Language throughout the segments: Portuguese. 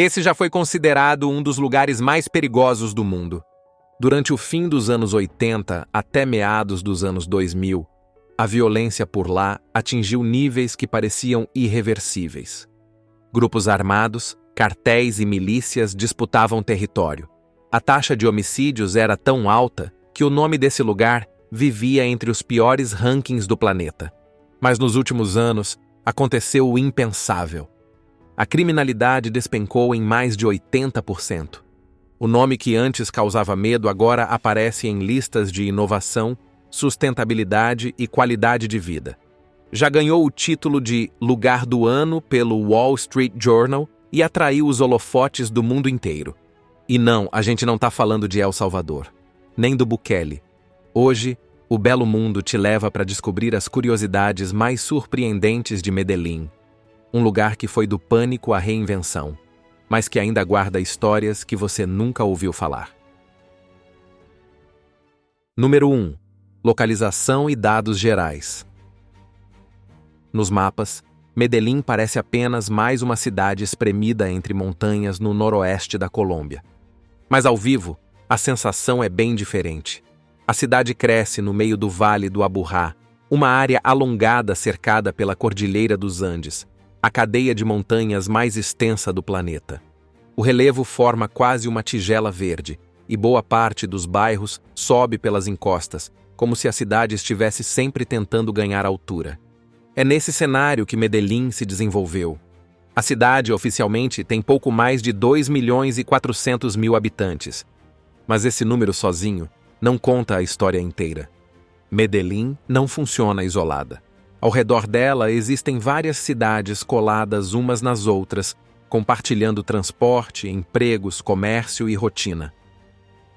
Esse já foi considerado um dos lugares mais perigosos do mundo. Durante o fim dos anos 80 até meados dos anos 2000, a violência por lá atingiu níveis que pareciam irreversíveis. Grupos armados, cartéis e milícias disputavam território. A taxa de homicídios era tão alta que o nome desse lugar vivia entre os piores rankings do planeta. Mas nos últimos anos, aconteceu o impensável. A criminalidade despencou em mais de 80%. O nome que antes causava medo agora aparece em listas de inovação, sustentabilidade e qualidade de vida. Já ganhou o título de Lugar do Ano pelo Wall Street Journal e atraiu os holofotes do mundo inteiro. E não, a gente não está falando de El Salvador, nem do Bukele. Hoje, o belo mundo te leva para descobrir as curiosidades mais surpreendentes de Medellín, um lugar que foi do pânico à reinvenção, mas que ainda guarda histórias que você nunca ouviu falar. Número 1. Localização e dados gerais. Nos mapas, Medellín parece apenas mais uma cidade espremida entre montanhas no noroeste da Colômbia. Mas ao vivo, a sensação é bem diferente. A cidade cresce no meio do Vale do Aburrá, uma área alongada cercada pela Cordilheira dos Andes, a cadeia de montanhas mais extensa do planeta. O relevo forma quase uma tigela verde, e boa parte dos bairros sobe pelas encostas, como se a cidade estivesse sempre tentando ganhar altura. É nesse cenário que Medellín se desenvolveu. A cidade, oficialmente, tem pouco mais de 2.400.000 habitantes. Mas esse número sozinho não conta a história inteira. Medellín não funciona isolada. Ao redor dela existem várias cidades coladas umas nas outras, compartilhando transporte, empregos, comércio e rotina.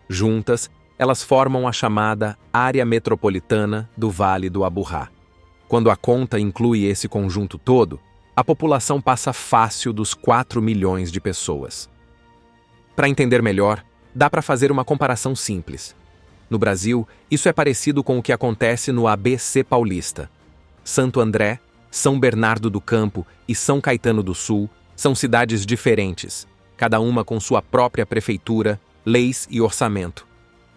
Juntas, elas formam a chamada Área Metropolitana do Vale do Aburrá. Quando a conta inclui esse conjunto todo, a população passa fácil dos 4 milhões de pessoas. Para entender melhor, dá para fazer uma comparação simples. No Brasil, isso é parecido com o que acontece no ABC Paulista. Santo André, São Bernardo do Campo e São Caetano do Sul são cidades diferentes, cada uma com sua própria prefeitura, leis e orçamento.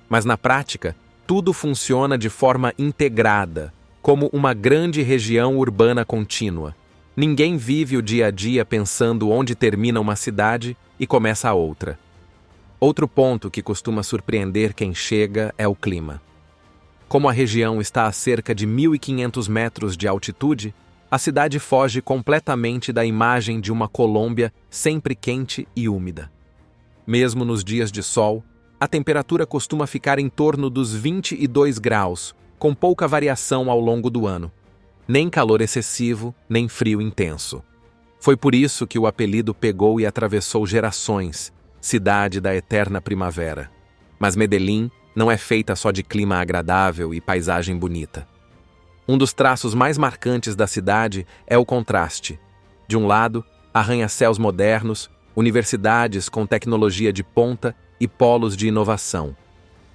Mas na prática, tudo funciona de forma integrada, como uma grande região urbana contínua. Ninguém vive o dia a dia pensando onde termina uma cidade e começa a outra. Outro ponto que costuma surpreender quem chega é o clima. Como a região está a cerca de 1.500 metros de altitude, a cidade foge completamente da imagem de uma Colômbia sempre quente e úmida. Mesmo nos dias de sol, a temperatura costuma ficar em torno dos 22 graus, com pouca variação ao longo do ano. Nem calor excessivo, nem frio intenso. Foi por isso que o apelido pegou e atravessou gerações, cidade da eterna primavera. Mas Medellín não é feita só de clima agradável e paisagem bonita. Um dos traços mais marcantes da cidade é o contraste. De um lado, arranha-céus modernos, universidades com tecnologia de ponta e polos de inovação.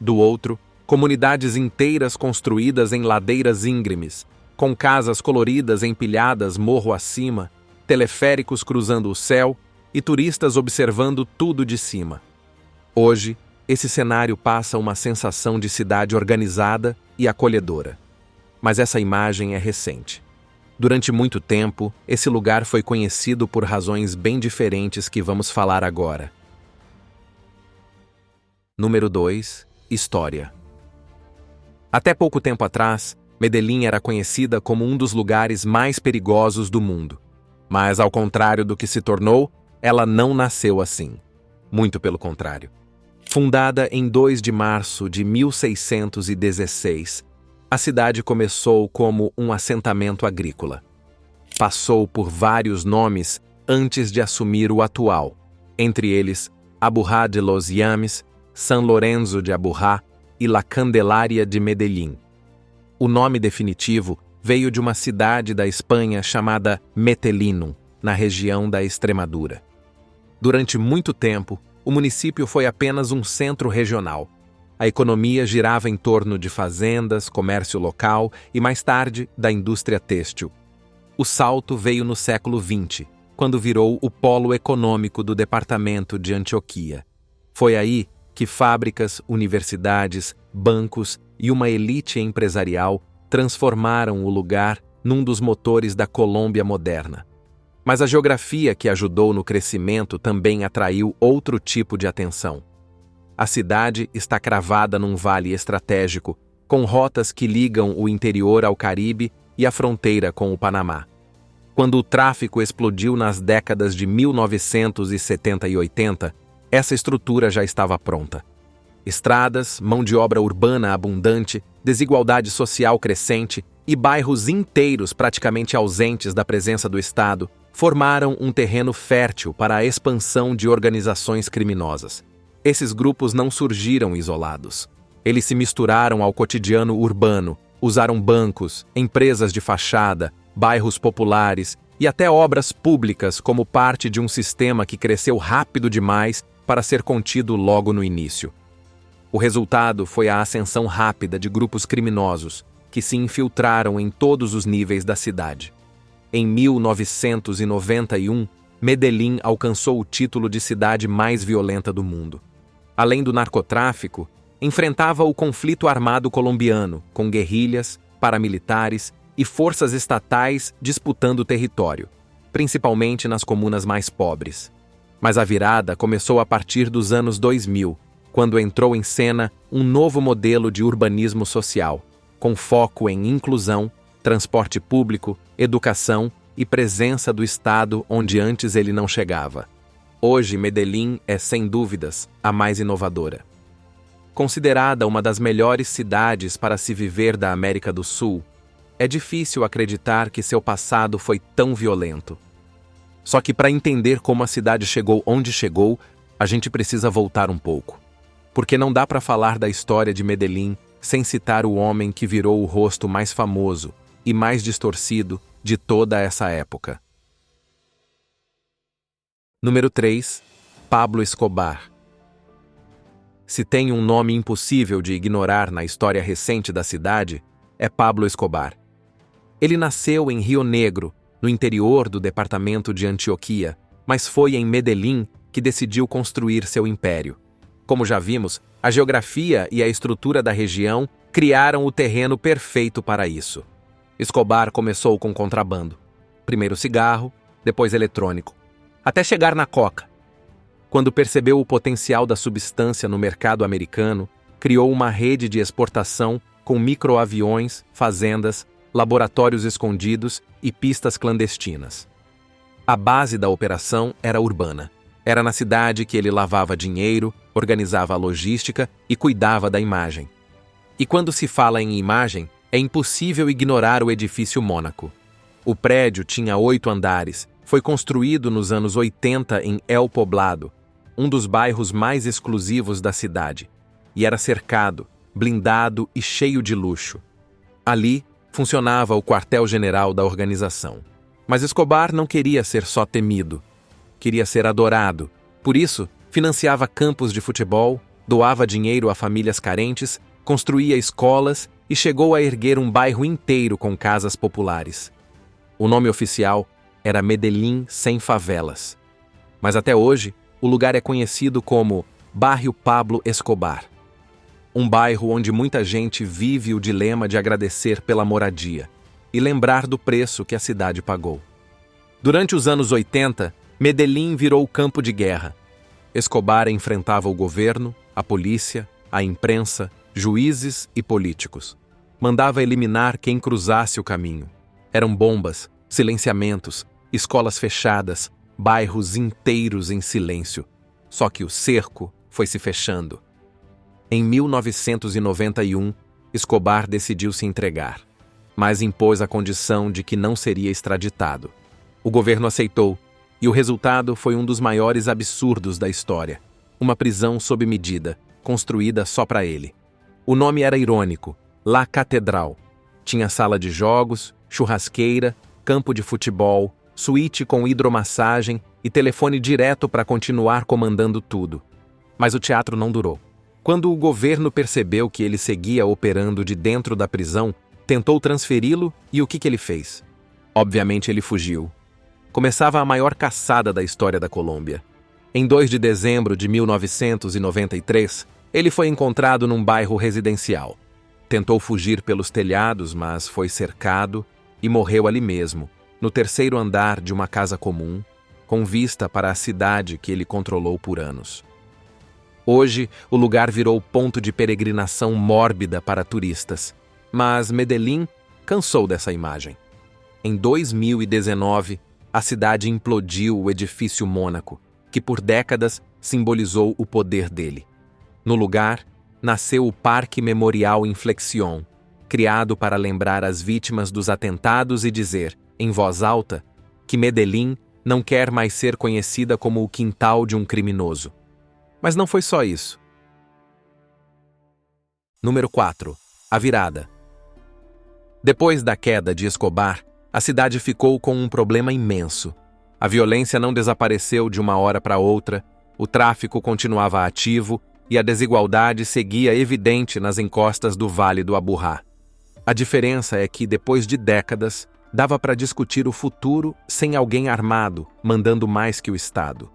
Do outro, comunidades inteiras construídas em ladeiras íngremes, com casas coloridas empilhadas morro acima, teleféricos cruzando o céu e turistas observando tudo de cima. Hoje, esse cenário passa uma sensação de cidade organizada e acolhedora. Mas essa imagem é recente. Durante muito tempo, esse lugar foi conhecido por razões bem diferentes que vamos falar agora. Número 2. História. Até pouco tempo atrás, Medellín era conhecida como um dos lugares mais perigosos do mundo. Mas, ao contrário do que se tornou, ela não nasceu assim. Muito pelo contrário. Fundada em 2 de março de 1616, a cidade começou como um assentamento agrícola. Passou por vários nomes antes de assumir o atual, entre eles Aburrá de los Yames, San Lorenzo de Aburrá e La Candelaria de Medellín. O nome definitivo veio de uma cidade da Espanha chamada Metelinum, na região da Extremadura. Durante muito tempo, o município foi apenas um centro regional. A economia girava em torno de fazendas, comércio local e, mais tarde, da indústria têxtil. O salto veio no século XX, quando virou o polo econômico do departamento de Antioquia. Foi aí que fábricas, universidades, bancos e uma elite empresarial transformaram o lugar num dos motores da Colômbia moderna. Mas a geografia que ajudou no crescimento também atraiu outro tipo de atenção. A cidade está cravada num vale estratégico, com rotas que ligam o interior ao Caribe e a fronteira com o Panamá. Quando o tráfico explodiu nas décadas de 1970 e 80, essa estrutura já estava pronta. Estradas, mão de obra urbana abundante, desigualdade social crescente e bairros inteiros praticamente ausentes da presença do Estado formaram um terreno fértil para a expansão de organizações criminosas. Esses grupos não surgiram isolados. Eles se misturaram ao cotidiano urbano, usaram bancos, empresas de fachada, bairros populares e até obras públicas como parte de um sistema que cresceu rápido demais para ser contido logo no início. O resultado foi a ascensão rápida de grupos criminosos que se infiltraram em todos os níveis da cidade. Em 1991, Medellín alcançou o título de cidade mais violenta do mundo. Além do narcotráfico, enfrentava o conflito armado colombiano, com guerrilhas, paramilitares e forças estatais disputando território, principalmente nas comunas mais pobres. Mas a virada começou a partir dos anos 2000, quando entrou em cena um novo modelo de urbanismo social, com foco em inclusão, transporte público, educação e presença do Estado onde antes ele não chegava. Hoje, Medellín é, sem dúvidas, a mais inovadora. Considerada uma das melhores cidades para se viver da América do Sul, é difícil acreditar que seu passado foi tão violento. Só que para entender como a cidade chegou onde chegou, a gente precisa voltar um pouco. Porque não dá para falar da história de Medellín sem citar o homem que virou o rosto mais famoso e mais distorcido de toda essa época. Número 3. Pablo Escobar. Se tem um nome impossível de ignorar na história recente da cidade, é Pablo Escobar. Ele nasceu em Rio Negro, no interior do departamento de Antioquia, mas foi em Medellín que decidiu construir seu império. Como já vimos, a geografia e a estrutura da região criaram o terreno perfeito para isso. Escobar começou com contrabando. Primeiro cigarro, depois eletrônico, até chegar na coca. Quando percebeu o potencial da substância no mercado americano, criou uma rede de exportação com microaviões, fazendas, laboratórios escondidos e pistas clandestinas. A base da operação era urbana. Era na cidade que ele lavava dinheiro, organizava a logística e cuidava da imagem. E quando se fala em imagem, é impossível ignorar o edifício Mônaco. O prédio tinha 8 andares, foi construído nos anos 80 em El Poblado, um dos bairros mais exclusivos da cidade, e era cercado, blindado e cheio de luxo. Ali funcionava o quartel-general da organização. Mas Escobar não queria ser só temido, queria ser adorado. Por isso, financiava campos de futebol, doava dinheiro a famílias carentes, construía escolas e chegou a erguer um bairro inteiro com casas populares. O nome oficial era Medellín Sem Favelas. Mas até hoje, o lugar é conhecido como Bairro Pablo Escobar. Um bairro onde muita gente vive o dilema de agradecer pela moradia e lembrar do preço que a cidade pagou. Durante os anos 80, Medellín virou campo de guerra. Escobar enfrentava o governo, a polícia, a imprensa, juízes e políticos. Mandava eliminar quem cruzasse o caminho. Eram bombas, silenciamentos, escolas fechadas, bairros inteiros em silêncio. Só que o cerco foi se fechando. Em 1991, Escobar decidiu se entregar, mas impôs a condição de que não seria extraditado. O governo aceitou, e o resultado foi um dos maiores absurdos da história. Uma prisão sob medida, construída só para ele. O nome era irônico, La Catedral. Tinha sala de jogos, churrasqueira, campo de futebol, suíte com hidromassagem e telefone direto para continuar comandando tudo. Mas o teatro não durou. Quando o governo percebeu que ele seguia operando de dentro da prisão, tentou transferi-lo e o que ele fez? Obviamente ele fugiu. começava a maior caçada da história da Colômbia. Em 2 de dezembro de 1993, ele foi encontrado num bairro residencial. Tentou fugir pelos telhados, mas foi cercado e morreu ali mesmo, no 3º andar de uma casa comum, com vista para a cidade que ele controlou por anos. Hoje, o lugar virou ponto de peregrinação mórbida para turistas, mas Medellín cansou dessa imagem. Em 2019, a cidade implodiu o edifício Mônaco, que por décadas simbolizou o poder dele. No lugar, nasceu o Parque Memorial Inflexión, criado para lembrar as vítimas dos atentados e dizer, em voz alta, que Medellín não quer mais ser conhecida como o quintal de um criminoso. Mas não foi só isso. Número 4. A virada. Depois da queda de Escobar, a cidade ficou com um problema imenso. A violência não desapareceu de uma hora para outra, o tráfico continuava ativo e a desigualdade seguia evidente nas encostas do Vale do Aburrá. A diferença é que, depois de décadas, dava para discutir o futuro sem alguém armado, mandando mais que o Estado.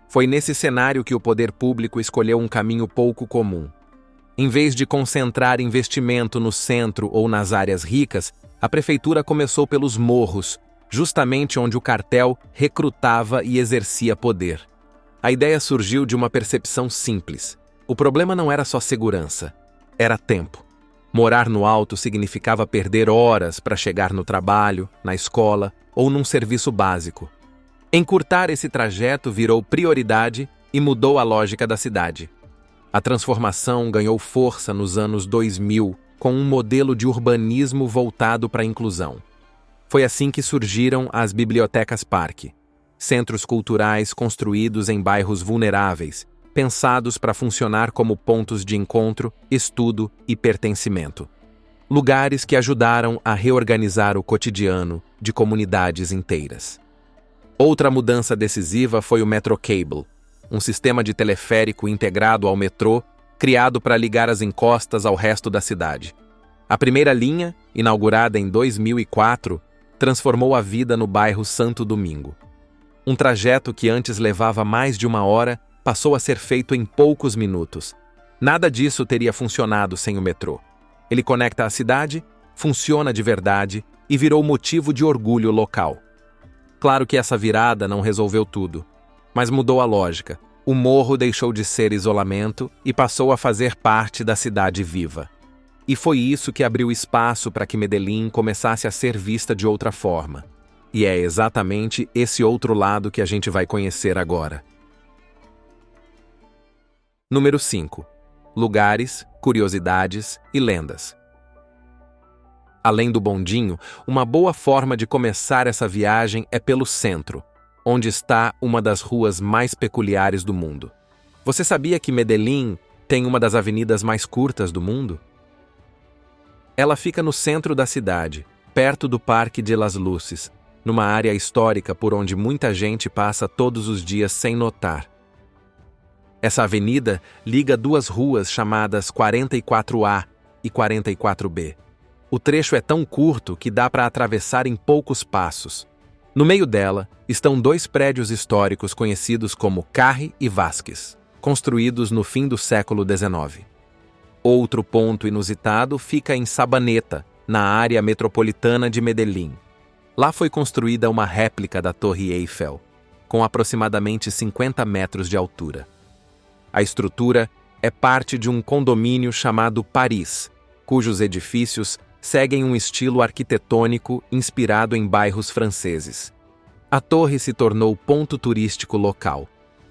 Foi nesse cenário que o poder público escolheu um caminho pouco comum. Em vez de concentrar investimento no centro ou nas áreas ricas, a prefeitura começou pelos morros, justamente onde o cartel recrutava e exercia poder. A ideia surgiu de uma percepção simples. O problema não era só segurança, era tempo. Morar no alto significava perder horas para chegar no trabalho, na escola ou num serviço básico. Encurtar esse trajeto virou prioridade e mudou a lógica da cidade. A transformação ganhou força nos anos 2000, com um modelo de urbanismo voltado para a inclusão. Foi assim que surgiram as bibliotecas parque, centros culturais construídos em bairros vulneráveis, pensados para funcionar como pontos de encontro, estudo e pertencimento. Lugares que ajudaram a reorganizar o cotidiano de comunidades inteiras. Outra mudança decisiva foi o Metrocable, um sistema de teleférico integrado ao metrô, criado para ligar as encostas ao resto da cidade. A primeira linha, inaugurada em 2004, transformou a vida no bairro Santo Domingo. Um trajeto que antes levava mais de uma hora passou a ser feito em poucos minutos. Nada disso teria funcionado sem o metrô. Ele conecta a cidade, funciona de verdade e virou motivo de orgulho local. Claro que essa virada não resolveu tudo, mas mudou a lógica. O morro deixou de ser isolamento e passou a fazer parte da cidade viva. E foi isso que abriu espaço para que Medellín começasse a ser vista de outra forma. E é exatamente esse outro lado que a gente vai conhecer agora. Número 5. Lugares, curiosidades e lendas. Além do bondinho, uma boa forma de começar essa viagem é pelo centro, onde está uma das ruas mais peculiares do mundo. Você sabia que Medellín tem uma das avenidas mais curtas do mundo? Ela fica no centro da cidade, perto do Parque de las Luces, numa área histórica por onde muita gente passa todos os dias sem notar. Essa avenida liga duas ruas chamadas 44A e 44B. O trecho é tão curto que dá para atravessar em poucos passos. No meio dela estão dois prédios históricos conhecidos como Carri e Vázquez, construídos no fim do século XIX. Outro ponto inusitado fica em Sabaneta, na área metropolitana de Medellín. Lá foi construída uma réplica da Torre Eiffel, com aproximadamente 50 metros de altura. A estrutura é parte de um condomínio chamado Paris, cujos edifícios seguem um estilo arquitetônico inspirado em bairros franceses. A torre se tornou ponto turístico local,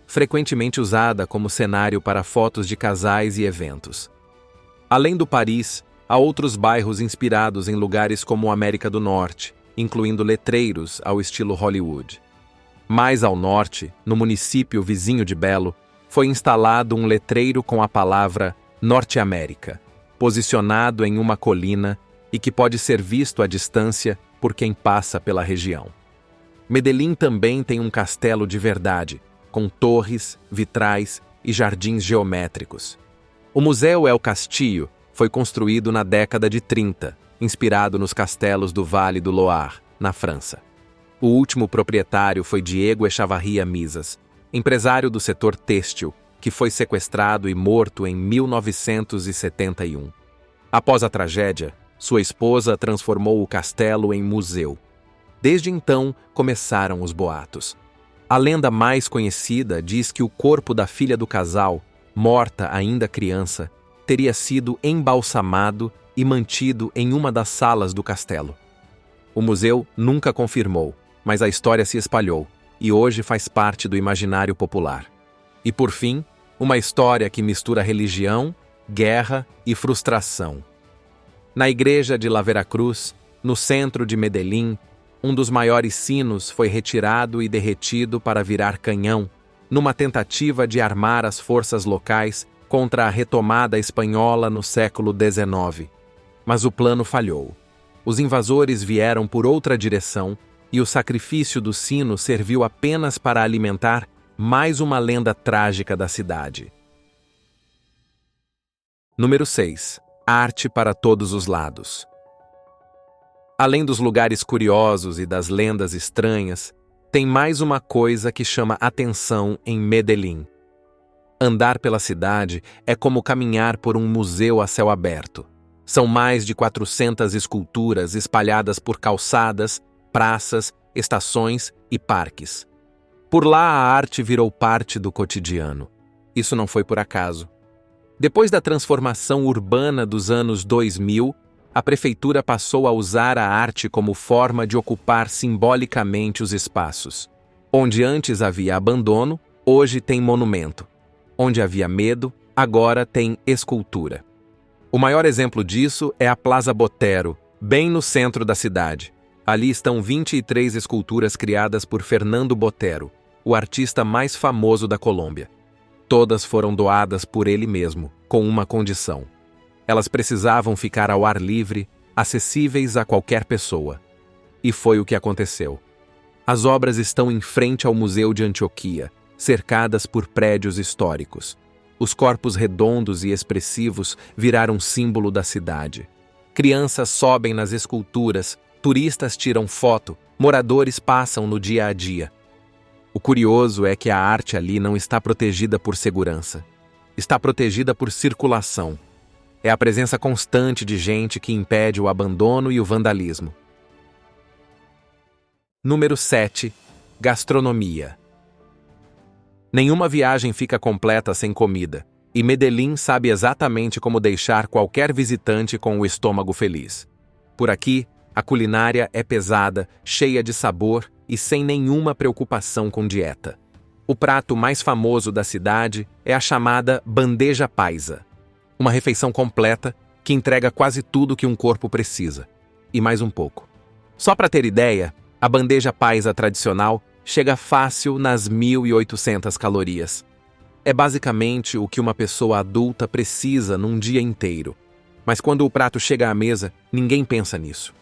frequentemente usada como cenário para fotos de casais e eventos. Além do Paris, há outros bairros inspirados em lugares como a América do Norte, incluindo letreiros ao estilo Hollywood. Mais ao norte, no município vizinho de Belo, foi instalado um letreiro com a palavra Norte América, posicionado em uma colina e que pode ser visto à distância por quem passa pela região. Medellín também tem um castelo de verdade, com torres, vitrais e jardins geométricos. O Museu El Castillo foi construído na década de 30, inspirado nos castelos do Vale do Loire, na França. O último proprietário foi Diego Echavarria Misas, empresário do setor têxtil, que foi sequestrado e morto em 1971. Após a tragédia, sua esposa transformou o castelo em museu. Desde então, começaram os boatos. A lenda mais conhecida diz que o corpo da filha do casal, morta ainda criança, teria sido embalsamado e mantido em uma das salas do castelo. O museu nunca confirmou, mas a história se espalhou e hoje faz parte do imaginário popular. E por fim, uma história que mistura religião, guerra e frustração. Na igreja de La Veracruz, no centro de Medellín, um dos maiores sinos foi retirado e derretido para virar canhão, numa tentativa de armar as forças locais contra a retomada espanhola no século XIX. Mas o plano falhou. Os invasores vieram por outra direção e o sacrifício do sino serviu apenas para alimentar mais uma lenda trágica da cidade. Número 6. Arte para todos os lados. Além dos lugares curiosos e das lendas estranhas, tem mais uma coisa que chama atenção em Medellín. Andar pela cidade é como caminhar por um museu a céu aberto. São mais de 400 esculturas espalhadas por calçadas, praças, estações e parques. Por lá a arte virou parte do cotidiano. Isso não foi por acaso. Depois da transformação urbana dos anos 2000, a prefeitura passou a usar a arte como forma de ocupar simbolicamente os espaços. Onde antes havia abandono, hoje tem monumento. Onde havia medo, agora tem escultura. O maior exemplo disso é a Plaza Botero, bem no centro da cidade. Ali estão 23 esculturas criadas por Fernando Botero, o artista mais famoso da Colômbia. Todas foram doadas por ele mesmo, com uma condição. Elas precisavam ficar ao ar livre, acessíveis a qualquer pessoa. E foi o que aconteceu. As obras estão em frente ao Museu de Antioquia, cercadas por prédios históricos. Os corpos redondos e expressivos viraram símbolo da cidade. Crianças sobem nas esculturas, turistas tiram foto, moradores passam no dia a dia. O curioso é que a arte ali não está protegida por segurança. Está protegida por circulação. É a presença constante de gente que impede o abandono e o vandalismo. Número 7. Gastronomia. Nenhuma viagem fica completa sem comida, e Medellín sabe exatamente como deixar qualquer visitante com o estômago feliz. Por aqui, a culinária é pesada, cheia de sabor e sem nenhuma preocupação com dieta. O prato mais famoso da cidade é a chamada bandeja paisa, uma refeição completa que entrega quase tudo que um corpo precisa, e mais um pouco. Só para ter ideia, a bandeja paisa tradicional chega fácil nas 1.800 calorias. É basicamente o que uma pessoa adulta precisa num dia inteiro. Mas quando o prato chega à mesa, ninguém pensa nisso.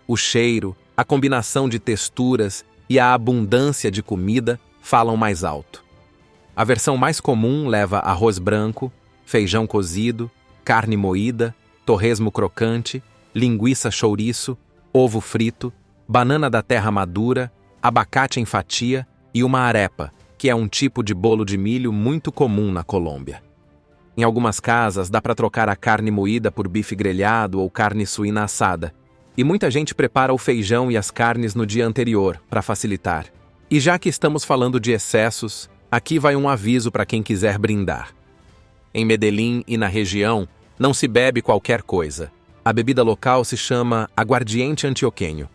O cheiro, a combinação de texturas e a abundância de comida falam mais alto. A versão mais comum leva arroz branco, feijão cozido, carne moída, torresmo crocante, linguiça chouriço, ovo frito, banana da terra madura, abacate em fatia e uma arepa, que é um tipo de bolo de milho muito comum na Colômbia. Em algumas casas dá para trocar a carne moída por bife grelhado ou carne suína assada, e muita gente prepara o feijão e as carnes no dia anterior, para facilitar. E já que estamos falando de excessos, aqui vai um aviso para quem quiser brindar. Em Medellín e na região, não se bebe qualquer coisa. A bebida local se chama aguardiente antioquenho.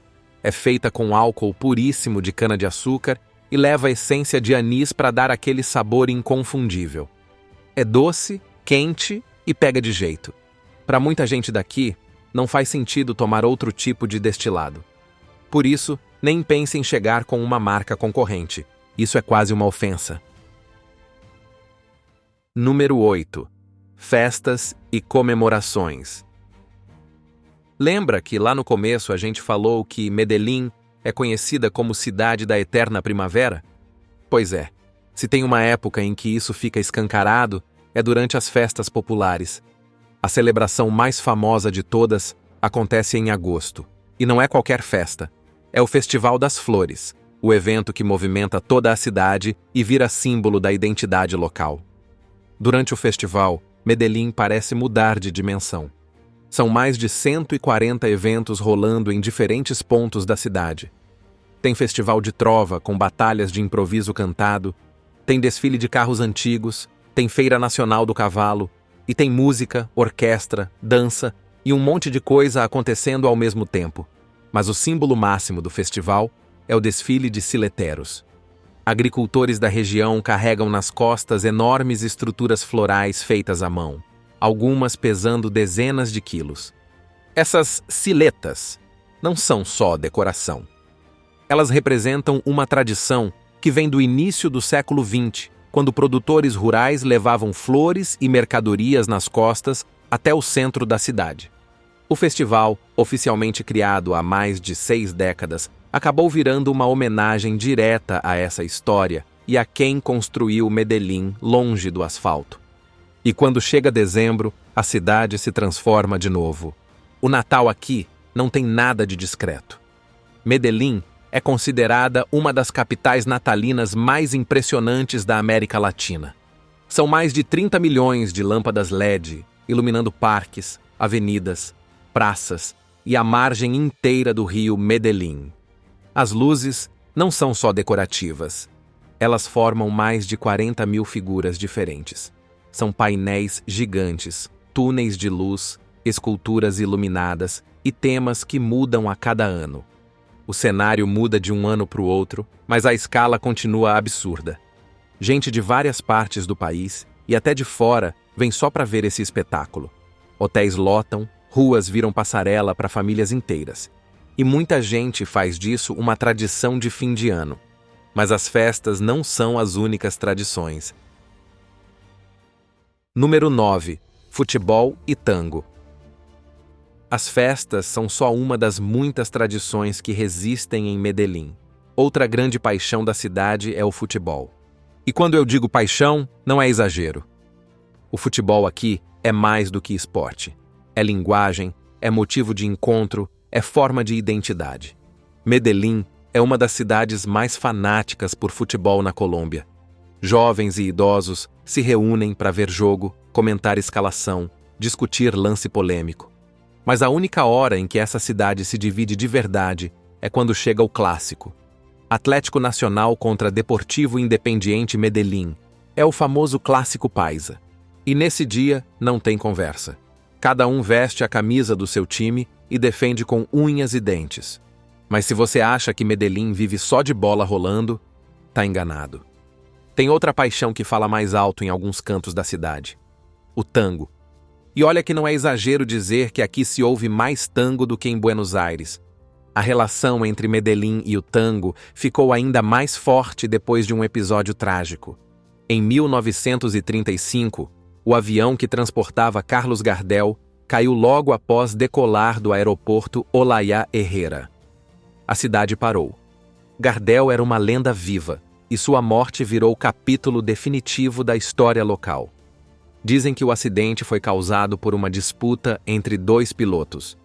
É feita com álcool puríssimo de cana-de-açúcar e leva a essência de anis para dar aquele sabor inconfundível. É doce, quente e pega de jeito. Para muita gente daqui, não faz sentido tomar outro tipo de destilado. Por isso, nem pense em chegar com uma marca concorrente. Isso é quase uma ofensa. Número 8. Festas e comemorações. Lembra que lá no começo a gente falou que Medellín é conhecida como cidade da eterna primavera? Pois é, se tem uma época em que isso fica escancarado, é durante as festas populares. A celebração mais famosa de todas acontece em agosto, e não é qualquer festa. É o Festival das Flores, o evento que movimenta toda a cidade e vira símbolo da identidade local. Durante o festival, Medellín parece mudar de dimensão. São mais de 140 eventos rolando em diferentes pontos da cidade. Tem festival de trova com batalhas de improviso cantado, tem desfile de carros antigos, tem Feira Nacional do Cavalo, e tem música, orquestra, dança e um monte de coisa acontecendo ao mesmo tempo. Mas o símbolo máximo do festival é o desfile de sileteros. Agricultores da região carregam nas costas enormes estruturas florais feitas à mão, algumas pesando dezenas de quilos. Essas siletas não são só decoração. Elas representam uma tradição que vem do início do século XX, quando produtores rurais levavam flores e mercadorias nas costas até o centro da cidade. O festival, oficialmente criado há mais de 6 décadas, acabou virando uma homenagem direta a essa história e a quem construiu Medellín longe do asfalto. E quando chega dezembro, a cidade se transforma de novo. O Natal aqui não tem nada de discreto. Medellín é considerada uma das capitais natalinas mais impressionantes da América Latina. São mais de 30 milhões de lâmpadas LED, iluminando parques, avenidas, praças e a margem inteira do rio Medellín. As luzes não são só decorativas. Elas formam mais de 40 mil figuras diferentes. São painéis gigantes, túneis de luz, esculturas iluminadas e temas que mudam a cada ano. O cenário muda de um ano para o outro, mas a escala continua absurda. Gente de várias partes do país e até de fora vem só para ver esse espetáculo. Hotéis lotam, ruas viram passarela para famílias inteiras. E muita gente faz disso uma tradição de fim de ano. Mas as festas não são as únicas tradições. Número 9. Futebol e tango. As festas são só uma das muitas tradições que resistem em Medellín. Outra grande paixão da cidade é o futebol. E quando eu digo paixão, não é exagero. O futebol aqui é mais do que esporte. É linguagem, é motivo de encontro, é forma de identidade. Medellín é uma das cidades mais fanáticas por futebol na Colômbia. Jovens e idosos se reúnem para ver jogo, comentar escalação, discutir lance polêmico. Mas a única hora em que essa cidade se divide de verdade é quando chega o clássico. Atlético Nacional contra Deportivo Independiente Medellín. É o famoso clássico paisa. E nesse dia não tem conversa. Cada um veste a camisa do seu time e defende com unhas e dentes. Mas se você acha que Medellín vive só de bola rolando, tá enganado. Tem outra paixão que fala mais alto em alguns cantos da cidade. O tango. E olha que não é exagero dizer que aqui se ouve mais tango do que em Buenos Aires. A relação entre Medellín e o tango ficou ainda mais forte depois de um episódio trágico. Em 1935, o avião que transportava Carlos Gardel caiu logo após decolar do aeroporto Olaya Herrera. A cidade parou. Gardel era uma lenda viva, e sua morte virou o capítulo definitivo da história local. Dizem que o acidente foi causado por uma disputa entre 2 pilotos.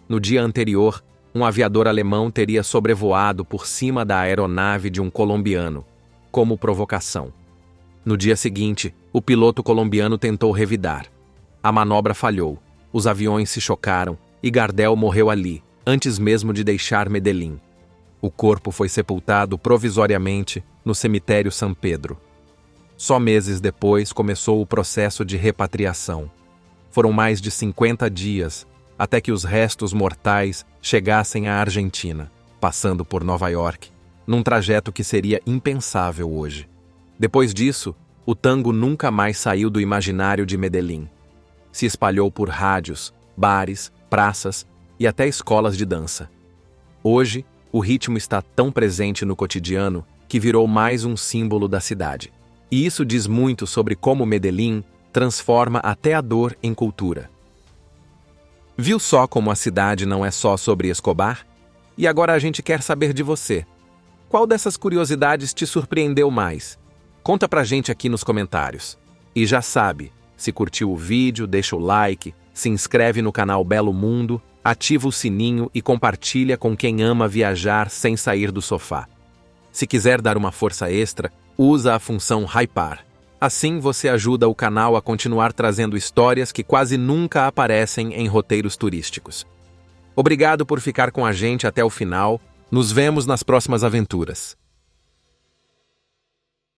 No dia anterior, um aviador alemão teria sobrevoado por cima da aeronave de um colombiano, como provocação. No dia seguinte, o piloto colombiano tentou revidar. A manobra falhou, os aviões se chocaram e Gardel morreu ali, antes mesmo de deixar Medellín. O corpo foi sepultado provisoriamente no cemitério San Pedro. Só meses depois começou o processo de repatriação. Foram mais de 50 dias até que os restos mortais chegassem à Argentina, passando por Nova York, num trajeto que seria impensável hoje. Depois disso, o tango nunca mais saiu do imaginário de Medellín. Se espalhou por rádios, bares, praças e até escolas de dança. Hoje, o ritmo está tão presente no cotidiano que virou mais um símbolo da cidade. E isso diz muito sobre como Medellín transforma até a dor em cultura. Viu só como a cidade não é só sobre Escobar? E agora a gente quer saber de você. Qual dessas curiosidades te surpreendeu mais? Conta pra gente aqui nos comentários. E já sabe, se curtiu o vídeo, deixa o like, se inscreve no canal Belo Mundo ativa o sininho e compartilha com quem ama viajar sem sair do sofá. Se quiser dar uma força extra, usa a função Hypar. Assim você ajuda o canal a continuar trazendo histórias que quase nunca aparecem em roteiros turísticos. Obrigado por ficar com a gente até o final. Nos vemos nas próximas aventuras.